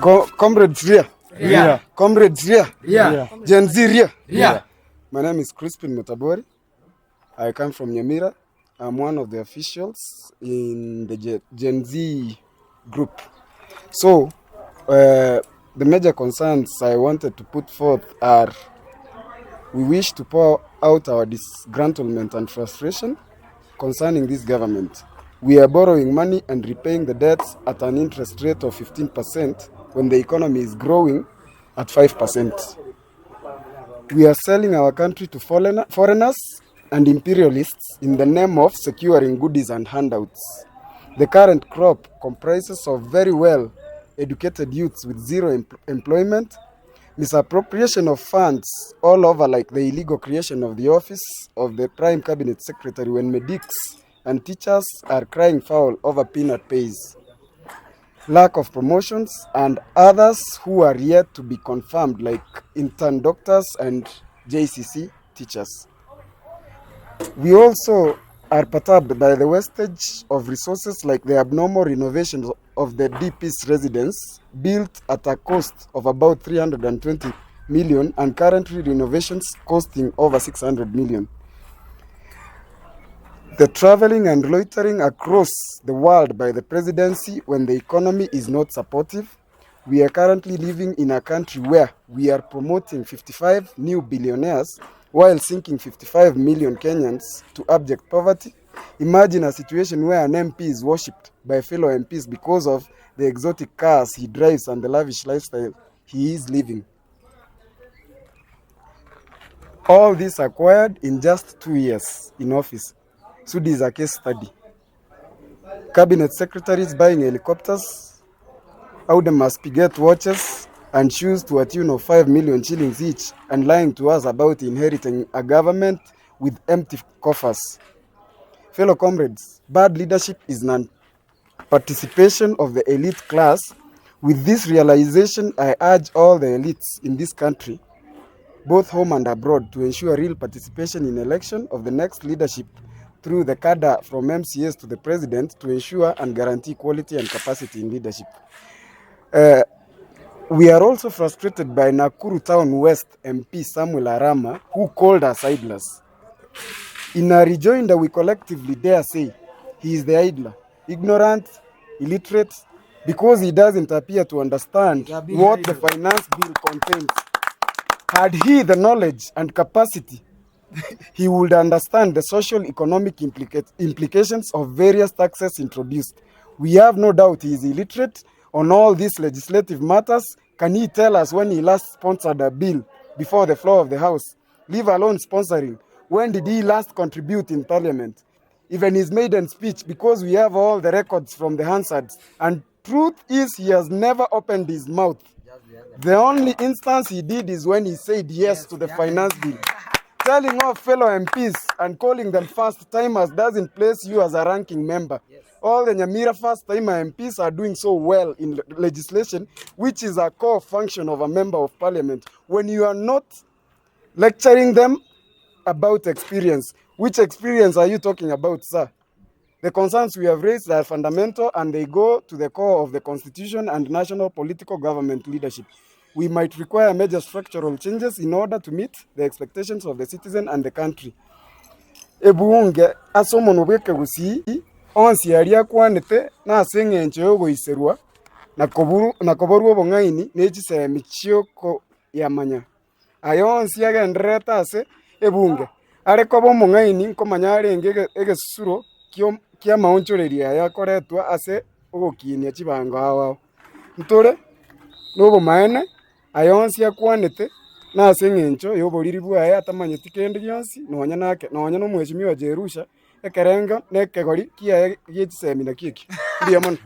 Comrades Ria. Yeah. Comrades Ria. Yeah. Gen Z Ria. Yeah. My name is Chrispine Motobori. I come from Nyamira. I'm one of the officials in the Gen Z group. So, the major concerns I wanted to put forth are: we wish to pour out our disgruntlement and frustration concerning this government. We are borrowing money and repaying the debts at an interest rate of 15% when the economy is growing at 5%. We are selling our country to foreigners and imperialists in the name of securing goodies and handouts. The current crop comprises of very well educated youths with zero employment, misappropriation of funds all over, like the illegal creation of the office of the Prime Cabinet Secretary when medics and teachers are crying foul over peanut pays, lack of promotions, and others who are yet to be confirmed, like intern doctors and JCC teachers. We also are perturbed by the wastage of resources, like the abnormal renovations of the DP's residence, built at a cost of about 320 million and currently renovations costing over 600 million. The traveling and loitering across the world by the presidency when the economy is not supportive. We are currently living in a country where we are promoting 55 new billionaires while sinking 55 million Kenyans to abject poverty. Imagine a situation where an MP is worshipped by fellow MPs because of the exotic cars he drives and the lavish lifestyle he is living. All this acquired in just 2 years in office. Sudi is a case study. Cabinet secretaries buying helicopters, Audemars Piguet watches and shoes to a tune of 5 million shillings each, and lying to us about inheriting a government with empty coffers. Fellow comrades, bad leadership is non-participation of the elite class. With this realization, I urge all the elites in this country, both home and abroad, to ensure real participation in election of the next leadership through the cadre from MCAs to the president, to ensure and guarantee quality and capacity in leadership. We are also frustrated by Nakuru Town West MP Samuel Arama, who called us idlers. In a rejoinder, we collectively dare say he is the idler, ignorant, illiterate, because he doesn't appear to understand what the finance bill contains. Had he the knowledge and capacity, he would understand the social economic implications of various taxes introduced. We have no doubt he is illiterate on all these legislative matters. Can he tell us when he last sponsored a bill before the floor of the House? Leave alone sponsoring. When did he last contribute in Parliament? Even his maiden speech, because we have all the records from the Hansards. And truth is, he has never opened his mouth. The only instance he did is when he said yes to the finance bill. Telling off fellow MPs and calling them first-timers doesn't place you as a ranking member. All the Nyamira first-timer MPs are doing so well in legislation, which is a core function of a member of parliament. When you are not lecturing them about experience, which experience are you talking about, sir? The concerns we have raised are fundamental, and they go to the core of the constitution and national political government leadership. We might require major structural changes in order to meet the expectations of the citizen and the country. Ebuunge asomono bweke gusi onsi yari akwanete na asengencho yogo iserwa na koboru obongaini nechisemi chioko yamanya ayo onsi yagendreta ase ebunge areko bomongaini nkomanya arenge egesuro kia maonchoreria yakoretwa ase ogokinia chibango awo ntore nobo maene ayonsi akwanete na aseng'encho yoboriri bwaye atamanyeti kende gionsi nonya no mheshimiwa Jerusha ekerenga nekegori kiaye gichisemi na kiki ndiamana.